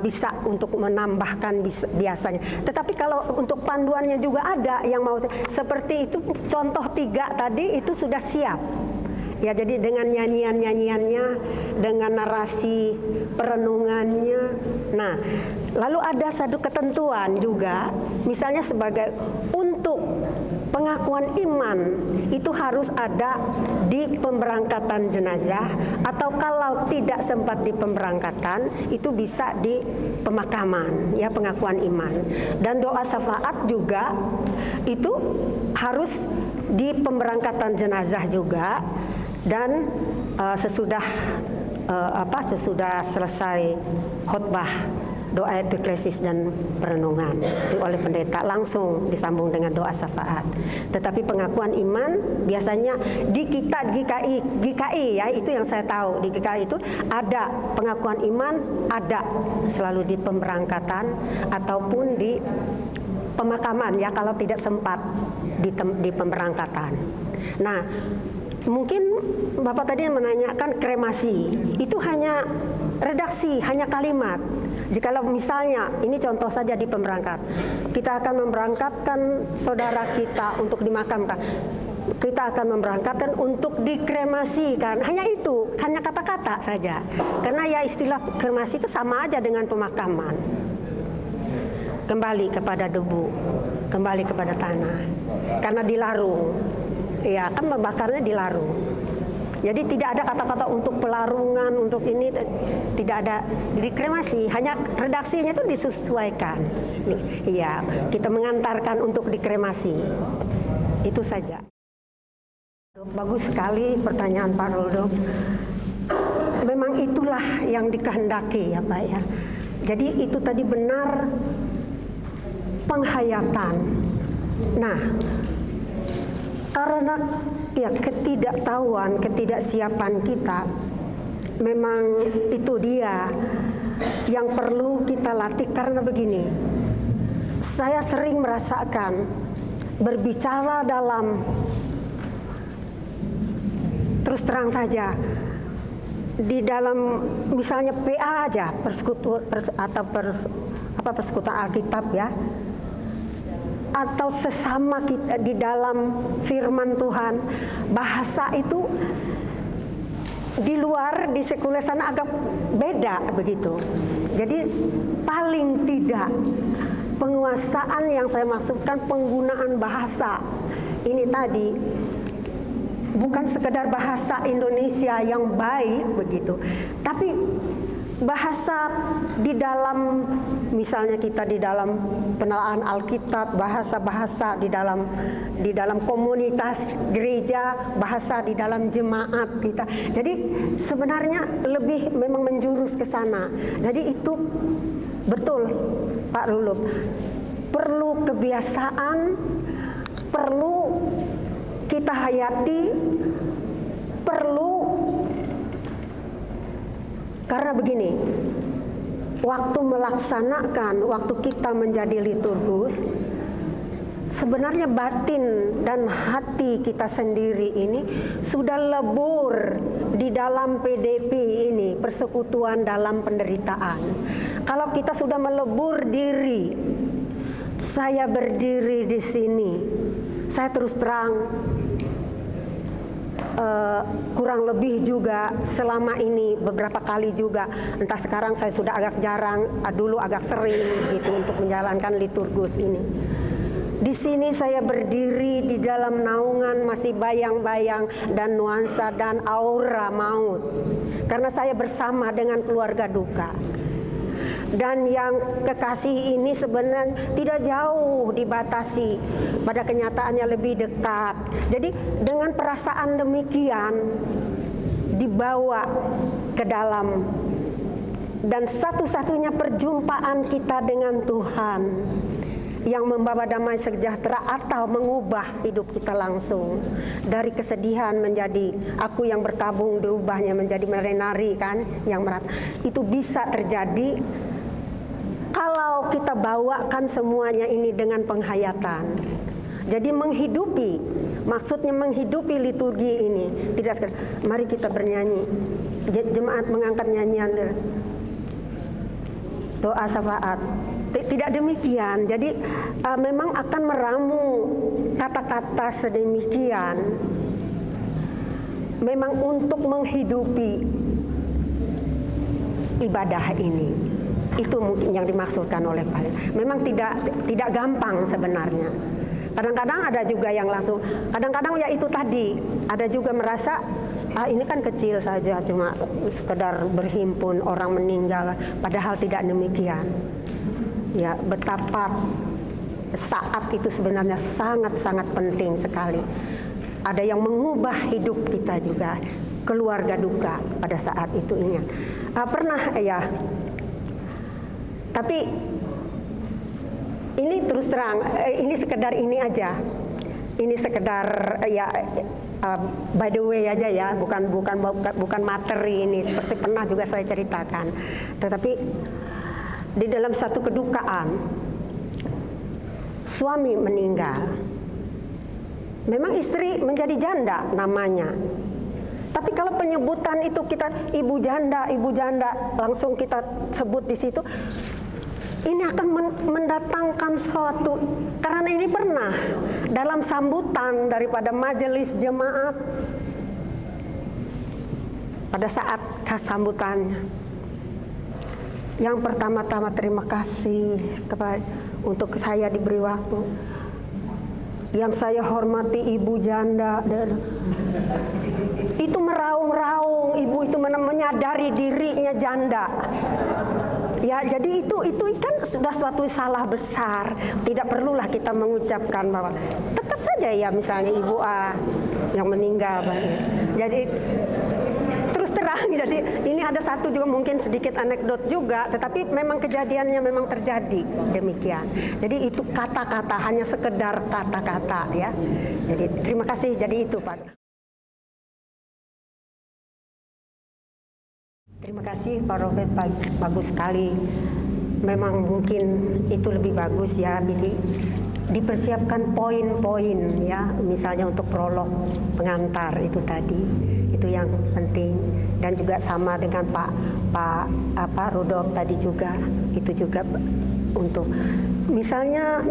bisa untuk menambahkan biasanya. Tetapi kalau untuk panduannya juga ada yang mau seperti itu, contoh 3 tadi itu sudah siap. Ya, jadi dengan nyanyian-nyanyiannya, dengan narasi perenungannya. Nah, lalu ada satu ketentuan juga, misalnya sebagai untuk pengakuan iman itu harus ada di pemberangkatan jenazah, atau kalau tidak sempat di pemberangkatan itu bisa di pemakaman, ya, pengakuan iman. Dan doa syafaat juga itu harus di pemberangkatan jenazah juga. Dan sesudah selesai khotbah, doa epiklesis dan perenungan itu oleh pendeta langsung disambung dengan doa syafaat. Tetapi pengakuan iman biasanya di kita GKI ya, itu yang saya tahu di GKI itu ada pengakuan iman, ada selalu di pemberangkatan ataupun di pemakaman ya, kalau tidak sempat di pemberangkatan. Nah, mungkin Bapak tadi menanyakan kremasi, itu hanya redaksi, hanya kalimat. Jikalau misalnya, ini contoh saja di pemberangkat, kita akan memberangkatkan saudara kita untuk dimakamkan, kita akan memberangkatkan untuk dikremasikan, hanya itu, hanya kata-kata saja. Karena ya istilah kremasi itu sama aja dengan pemakaman. Kembali kepada debu, kembali kepada tanah, karena dilarung. Ya, kan membakarnya dilarung. Jadi tidak ada kata-kata untuk pelarungan, untuk ini tidak ada. Di kremasi hanya redaksinya itu disesuaikan. Iya, kita mengantarkan untuk dikremasi. Itu saja. Bagus sekali pertanyaan Pak Roldo. Memang itulah yang dikehendaki ya Pak ya. Jadi itu tadi benar penghayatan. Nah, karena ya ketidaktahuan, ketidaksiapan kita, memang itu dia yang perlu kita latih. Karena begini, saya sering merasakan berbicara dalam, terus terang saja, di dalam misalnya PA aja, persekutuan Alkitab ya, atau sesama kita di dalam firman Tuhan, bahasa itu di luar, di sekuler sana agak beda begitu. Jadi paling tidak penguasaan yang saya maksudkan, penggunaan bahasa ini tadi bukan sekedar bahasa Indonesia yang baik begitu, tapi bahasa di dalam, misalnya kita di dalam penelaahan Alkitab, bahasa-bahasa di dalam komunitas gereja, bahasa di dalam jemaat kita. Jadi sebenarnya lebih memang menjurus ke sana. Jadi itu betul Pak Lulup, perlu kebiasaan, perlu kita hayati, perlu. Karena begini, waktu melaksanakan, waktu kita menjadi liturgus, sebenarnya batin dan hati kita sendiri ini sudah lebur di dalam PDP ini, persekutuan dalam penderitaan. Kalau kita sudah melebur diri, saya berdiri di sini, saya terus terang kurang lebih juga selama ini beberapa kali juga, entah sekarang saya sudah agak jarang, dulu agak sering gitu untuk menjalankan liturgus ini. Di sini saya berdiri di dalam naungan masih bayang-bayang dan nuansa dan aura maut, karena saya bersama dengan keluarga duka. Dan yang kekasih ini sebenarnya tidak jauh dibatasi, pada kenyataannya lebih dekat. Jadi dengan perasaan demikian dibawa ke dalam, dan satu-satunya perjumpaan kita dengan Tuhan yang membawa damai sejahtera atau mengubah hidup kita langsung dari kesedihan menjadi aku yang berkabung, dirubahnya menjadi menari kan, yang merat. Itu bisa terjadi kalau kita bawakan semuanya ini dengan penghayatan. Jadi menghidupi, maksudnya menghidupi liturgi ini. Tidak sekedar, mari kita bernyanyi. Jemaat mengangkat nyanyian doa syafaat. Tidak demikian. Jadi memang akan meramu kata-kata sedemikian. Memang untuk menghidupi ibadah ini. Itu mungkin yang dimaksudkan oleh Pak. Memang tidak gampang sebenarnya. Kadang-kadang ada juga yang langsung, kadang-kadang ya itu tadi, ada juga merasa ini kan kecil saja, cuma sekedar berhimpun orang meninggal, padahal tidak demikian. Ya, betapa saat itu sebenarnya sangat-sangat penting sekali. Ada yang mengubah hidup kita juga, keluarga duka pada saat itu ingat. Pernah ya. Tapi ini terus terang, ini sekedar ini aja, ini sekedar ya by the way aja ya, bukan materi ini, seperti pernah juga saya ceritakan. Tetapi di dalam satu kedukaan, suami meninggal, memang istri menjadi janda namanya. Tapi kalau penyebutan itu kita ibu janda, langsung kita sebut di situ. Ini akan mendatangkan suatu, karena ini pernah dalam sambutan daripada majelis jemaat pada saat sambutannya. Yang pertama-tama terima kasih kepada untuk saya diberi waktu. Yang saya hormati ibu janda. Itu meraung-raung, ibu itu menyadari dirinya janda. Ya, jadi itu kan sudah suatu salah besar. Tidak perlulah kita mengucapkan bahwa tetap saja ya misalnya ibu A yang meninggal. Jadi terus terang, jadi ini ada satu juga mungkin sedikit anekdot juga, tetapi memang kejadiannya memang terjadi demikian. Jadi itu kata-kata, hanya sekedar kata-kata ya. Jadi terima kasih, jadi itu Pak. Terima kasih Pak Robert, bagus sekali. Memang mungkin itu lebih bagus ya, jadi dipersiapkan poin-poin ya, misalnya untuk prolog pengantar itu tadi, itu yang penting. Dan juga sama dengan Pak Rudolf tadi juga, itu juga untuk misalnya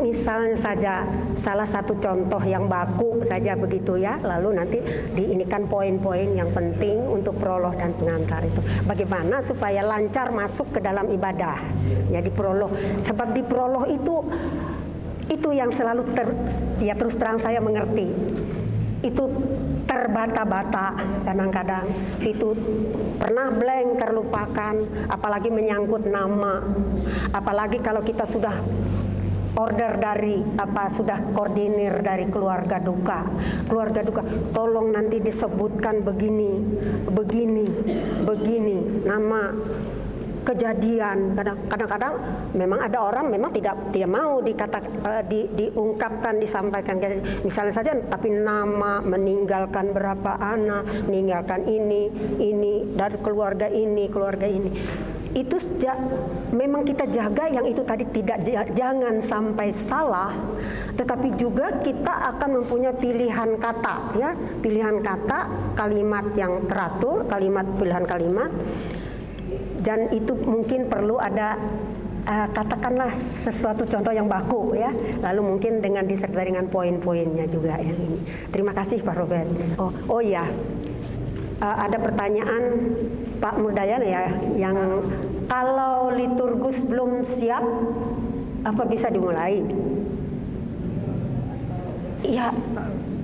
saja salah satu contoh yang baku saja begitu ya, lalu nanti diinikan poin-poin yang penting untuk prolog dan pengantar itu. Bagaimana supaya lancar masuk ke dalam ibadah. Jadi prolog, sebab di prolog itu yang selalu ya terus terang saya mengerti. Itu terbata-bata kadang-kadang, itu pernah blank, terlupakan, apalagi menyangkut nama, apalagi kalau kita sudah order dari sudah koordinir dari keluarga duka, tolong nanti disebutkan begini nama kejadian. Kadang-kadang memang ada orang memang tidak mau diungkapkan, disampaikan. Misalnya saja, tapi nama, meninggalkan berapa anak, meninggalkan ini dari keluarga ini. itu memang kita jaga yang itu tadi, jangan sampai salah, tetapi juga kita akan mempunyai pilihan kata, ya, pilihan kata, kalimat yang teratur, pilihan kalimat, dan itu mungkin perlu ada katakanlah sesuatu contoh yang baku, ya, lalu mungkin disertai dengan poin-poinnya juga yang ini. Terima kasih Pak Robert. Oh ya, ada pertanyaan Pak Murdayana ya, yang kalau liturgus belum siap, apa bisa dimulai? Ya,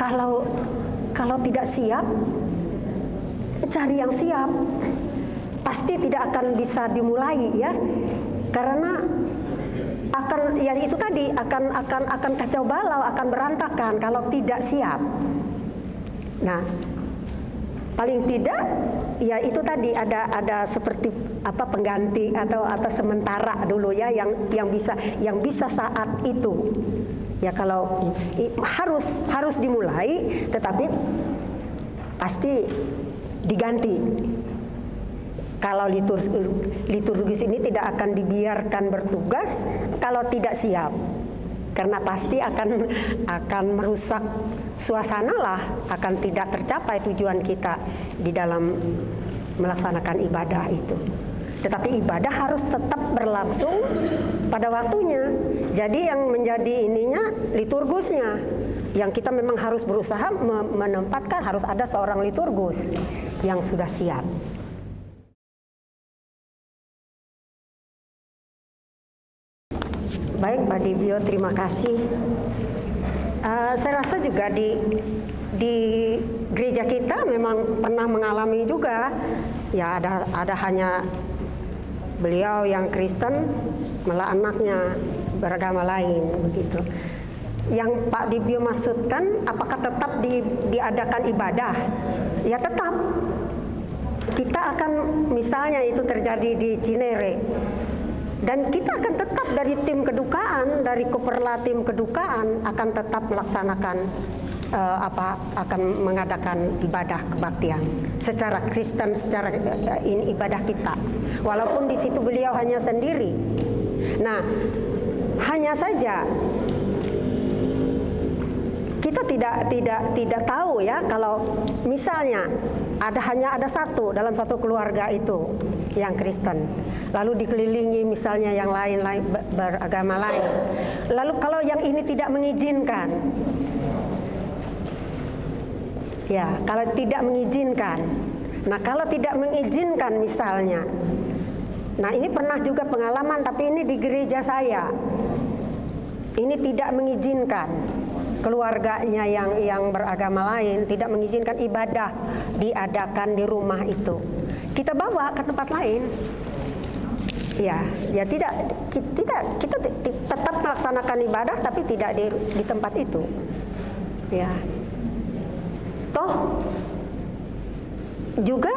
kalau tidak siap, cari yang siap. Pasti tidak akan bisa dimulai, ya, karena ya itu tadi akan kacau balau, akan berantakan kalau tidak siap. Nah, paling tidak ya itu tadi ada seperti pengganti atau sementara dulu, ya, yang bisa saat itu. Ya, kalau harus dimulai, tetapi pasti diganti. Kalau liturgis ini tidak akan dibiarkan bertugas kalau tidak siap, karena pasti akan merusak suasana lah, akan tidak tercapai tujuan kita di dalam melaksanakan ibadah itu. Tetapi ibadah harus tetap berlangsung pada waktunya. Jadi yang menjadi ininya liturgusnya, yang kita memang harus berusaha menempatkan, harus ada seorang liturgus yang sudah siap. Baik Pak Dibio, terima kasih. Saya rasa juga di gereja kita memang pernah mengalami juga, ya, ada hanya beliau yang Kristen, malah anaknya beragama lain begitu. Yang Pak Dibio maksudkan, apakah tetap diadakan ibadah? Ya tetap. Kita akan, misalnya itu terjadi di Cinere, dan kita akan tetap dari tim kedukaan, dari Koperla tim kedukaan akan tetap melaksanakan akan mengadakan ibadah kebaktian secara Kristen, secara ibadah kita. Walaupun di situ beliau hanya sendiri. Nah, hanya saja kita tidak tahu, ya, kalau misalnya hanya ada satu dalam satu keluarga itu yang Kristen, lalu dikelilingi misalnya yang lain beragama lain, lalu kalau yang ini tidak mengizinkan, ya, kalau tidak mengizinkan, nah kalau tidak mengizinkan misalnya, nah ini pernah juga pengalaman, tapi ini di gereja saya, ini tidak mengizinkan. Keluarganya yang beragama lain tidak mengizinkan ibadah diadakan di rumah itu. Kita bawa ke tempat lain. Ya tidak, kita tetap melaksanakan ibadah tapi tidak di tempat itu. Ya. Toh juga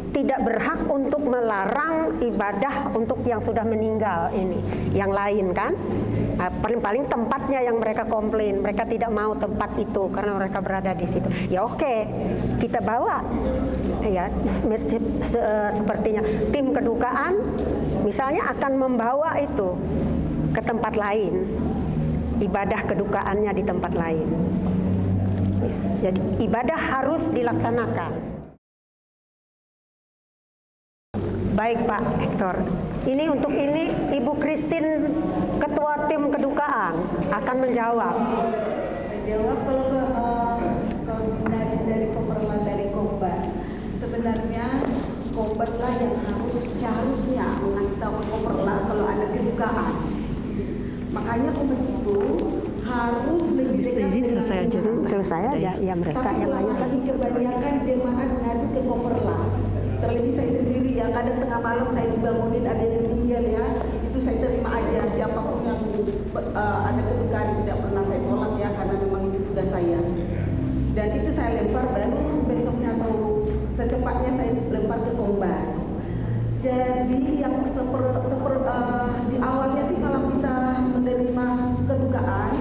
tidak berhak untuk melarang ibadah untuk yang sudah meninggal ini, yang lain kan. Paling-paling tempatnya yang mereka komplain, mereka tidak mau tempat itu karena mereka berada di situ. Ya oke, kita bawa, ya, sepertinya tim kedukaan misalnya akan membawa itu ke tempat lain, ibadah kedukaannya di tempat lain. Jadi ibadah harus dilaksanakan. Baik Pak Hector, ini untuk ini Ibu Christine, Ketua Tim Kedukaan, akan menjawab. Saya jawab kalau koordinasi dari Koperla, dari Kombas. Sebenarnya Kombas lah yang seharusnya mengasih tahu Koperla kalau ada kedukaan. Makanya Kombas itu harus lebih selesai aja. Selesai aja, ya mereka yang lain kan. Kebanyakan jemaat ngadu ke Koperla. Terlebih saya sendiri, ya, kadang tengah malam saya dibangunin ada yang meninggal, ya, itu saya terima aja, siapapun yang ada kedukaan tidak pernah saya tolak, ya, karena memang itu tugas saya. Dan itu saya lempar, baru besoknya atau secepatnya saya lempar ke Kombas. Jadi yang di awalnya sih kalau kita menerima kedukaan,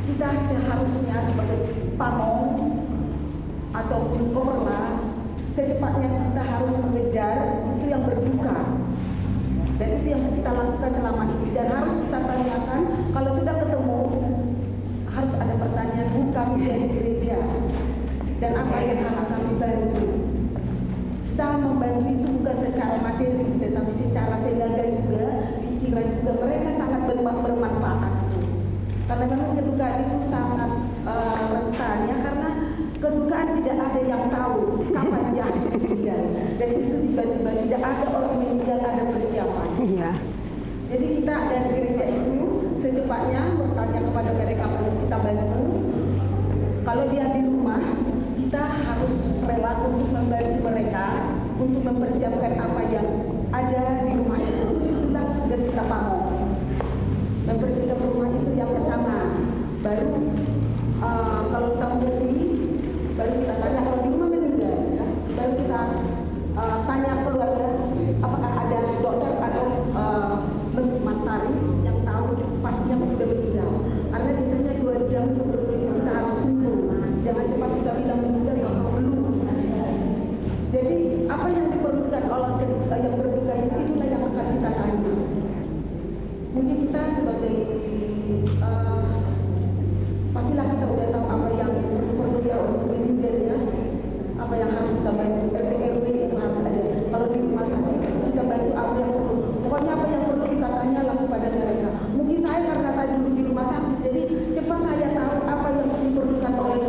kita seharusnya sebagai pamong ataupun Koperla, secepatnya kita harus mengejar itu yang berduka. dari gereja dan apa yang harus kami bantu. Kita membantu itu bukan secara materi, tetapi secara tenaga juga, pikiran juga. Mereka sangat bermanfaat itu. Karena memang kedukaan itu sangat rentan ya, karena kedukaan tidak ada yang tahu kapan dia harus meninggal. Dan itu tiba-tiba tidak ada orang meninggal, ada persiapan. Iya. Jadi kita dari gereja itu secepatnya bertanya kepada mereka untuk kita bantu. Kalau dia di rumah, kita harus rela untuk membantu mereka untuk mempersiapkan apa yang ada di rumah itu. Itulah tugas kita pamong. Mempersiapkan rumah itu yang pertama. Baru kalau kita mengerti, baru kita tanya kalau di rumah meninggal, ya. Baru kita tanya keluarga apakah ada dokter atau mentari yang tahu pastinya sudah meninggal. Karena biasanya 2 jam sebelum itu kita harus tunggu. Jangan cepat kita bilang meninggal kalau belum. Jadi apa yang diperlukan oleh yang berduka itu, itulah yang akan kita tanya. Mungkin kita sebagai pastilah kita udah tahu apa yang perlu dia untuk meninggal ya. Apa yang harus kita bantu, RT RW itu harus ada. Kalau di rumah sakit kita bantu apa yang perlu. Pokoknya apa yang perlu kita tanya lah kepada mereka. Mungkin saya karena saya dulu di rumah sakit, jadi cepat saya tahu apa yang diperlukan oleh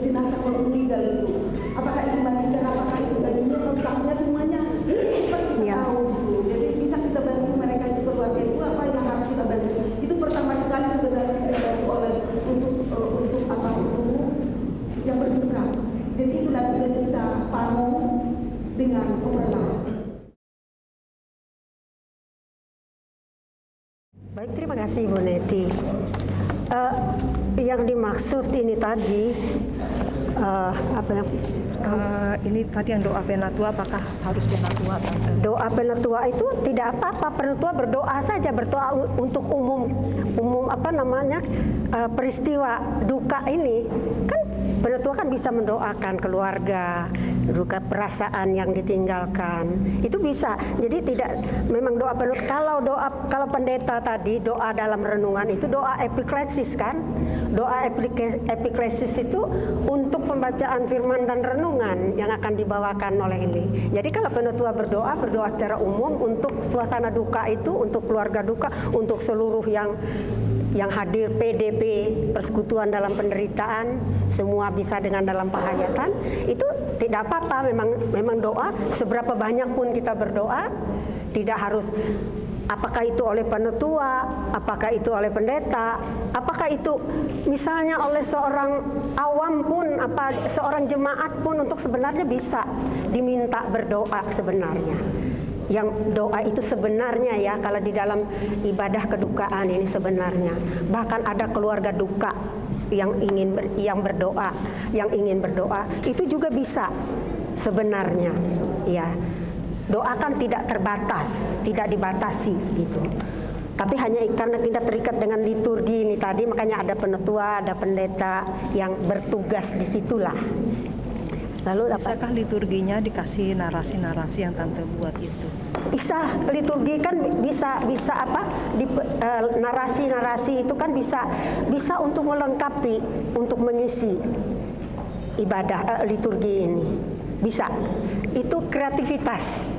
jenazah yang meninggal itu. Apakah itu mandikan, apakah itu bajunya, rusaknya semuanya. Cepat kita tahu gitu. Jadi bisa kita bantu mereka itu keluarga itu apa yang harus kita bantu. Itu pertama sekali sebenarnya kita bantu oleh untuk apa untuk yang berduka. Jadi itulah tugas kita pamong dengan Koperla. Baik, terima kasih Bu Neti. Yang dimaksud ini tadi apa yang Ini tadi yang doa penatua, apakah harus penatua? doa penatua itu tidak apa-apa, penatua berdoa saja, berdoa untuk umum apa namanya peristiwa duka ini kan. Penatua kan bisa mendoakan keluarga, duka perasaan yang ditinggalkan, itu bisa. Jadi tidak memang doa penatua. Kalau pendeta tadi doa dalam renungan itu doa epiklesis kan. Doa epiklesis itu untuk pembacaan firman dan renungan yang akan dibawakan oleh ini. Jadi kalau penatua berdoa secara umum untuk suasana duka itu, untuk keluarga duka, untuk seluruh yang hadir PDP, persekutuan dalam penderitaan, semua bisa dengan dalam penghayatan, itu tidak apa-apa. Memang doa seberapa banyak pun kita berdoa, tidak harus apakah itu oleh penatua, apakah itu oleh pendeta, apakah itu misalnya oleh seorang awam pun, seorang jemaat pun, untuk sebenarnya bisa diminta berdoa sebenarnya. Yang doa itu sebenarnya ya, kalau di dalam ibadah kedukaan ini sebenarnya bahkan ada keluarga duka yang ingin berdoa itu juga bisa sebenarnya ya. Doa kan tidak terbatas, tidak dibatasi gitu. Tapi hanya karena kita terikat dengan liturgi ini tadi, makanya ada penatua, ada pendeta yang bertugas di situlah. Lalu bisakah liturginya dikasih narasi-narasi yang Tante buat itu? Bisa, liturgi kan bisa apa? Narasi-narasi itu kan bisa untuk melengkapi, untuk mengisi ibadah liturgi ini. Bisa. Itu kreativitas.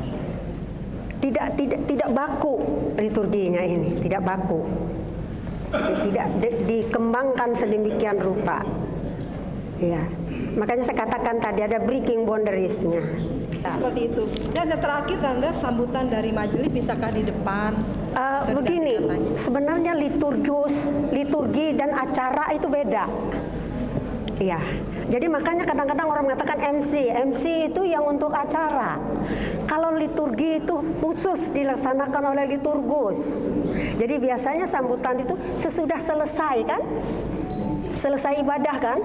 Tidak baku liturginya ini, tidak baku. Tidak dikembangkan sedemikian rupa. Ya. Makanya saya katakan tadi ada breaking boundaries-nya. Seperti itu. Dan yang terakhir Tante, sambutan dari majelis bisakah di depan? Begini, sebenarnya liturgi dan acara itu beda. Iya. Jadi makanya kadang-kadang orang mengatakan MC itu yang untuk acara. Kalau liturgi itu khusus dilaksanakan oleh liturgus. Jadi biasanya sambutan itu sesudah selesai kan? Selesai ibadah kan?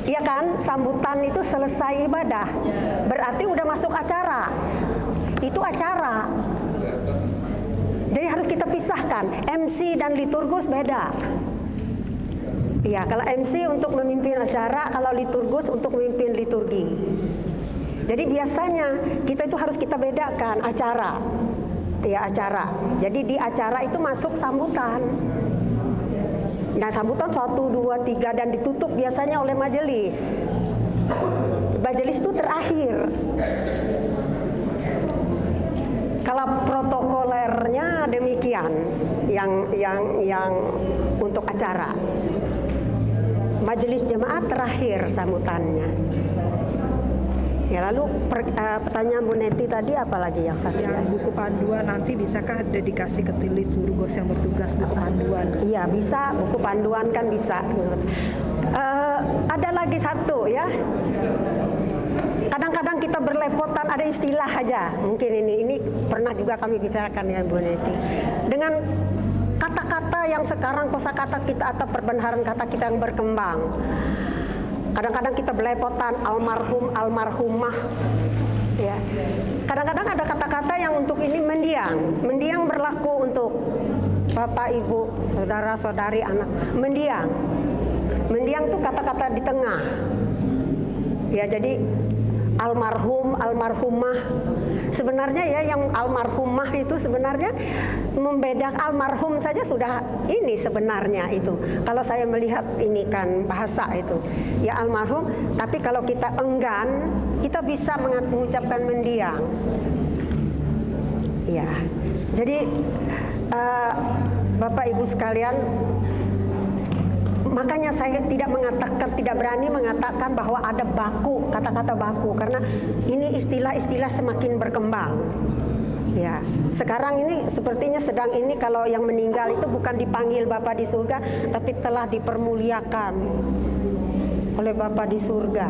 Iya kan, sambutan itu selesai ibadah, berarti udah masuk acara. Itu acara. Jadi harus kita pisahkan, MC dan liturgus beda. Iya, kalau MC untuk memimpin acara, kalau liturgus untuk memimpin liturgi. Jadi biasanya kita itu harus kita bedakan acara. Iya, acara. Jadi di acara itu masuk sambutan. Nah, sambutan 1, 2, 3 dan ditutup biasanya oleh majelis. Majelis itu terakhir. Kalau protokolernya demikian, yang untuk acara. Majelis jemaat terakhir sambutannya. Ya, lalu pertanyaan Bu Neti tadi apa lagi yang satu? Yang buku panduan nanti bisakah dedikasi ke liturgos yang bertugas buku panduan? Iya, bisa, buku panduan kan bisa. Ada lagi satu ya. Kadang-kadang kita berlepotan, ada istilah aja. Mungkin ini pernah juga kami bicarakan dengan Bu Neti. Dengan kata-kata yang sekarang kosakata kita atau perbenaran kata kita yang berkembang. Kadang-kadang kita berlepotan almarhum, almarhumah. Ya. Kadang-kadang ada kata-kata yang untuk ini mendiang. Mendiang berlaku untuk bapak, ibu, saudara-saudari, anak. Mendiang. Mendiang itu kata-kata di tengah. Ya, jadi almarhum, almarhumah. Sebenarnya ya yang almarhumah itu sebenarnya membedakan, almarhum saja sudah ini sebenarnya itu. Kalau saya melihat ini kan bahasa itu. Ya almarhum, tapi kalau kita enggan, kita bisa mengucapkan mendiang. Ya. Jadi Bapak Ibu sekalian, makanya saya tidak berani mengatakan bahwa ada baku, kata-kata baku, karena ini istilah-istilah semakin berkembang. Ya, sekarang ini sepertinya sedang ini kalau yang meninggal itu bukan dipanggil Bapa di surga, tapi telah dipermuliakan oleh Bapa di surga.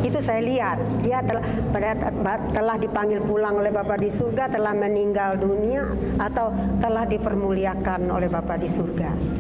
Itu saya lihat, dia telah dipanggil pulang oleh Bapa di surga, telah meninggal dunia, atau telah dipermuliakan oleh Bapa di surga.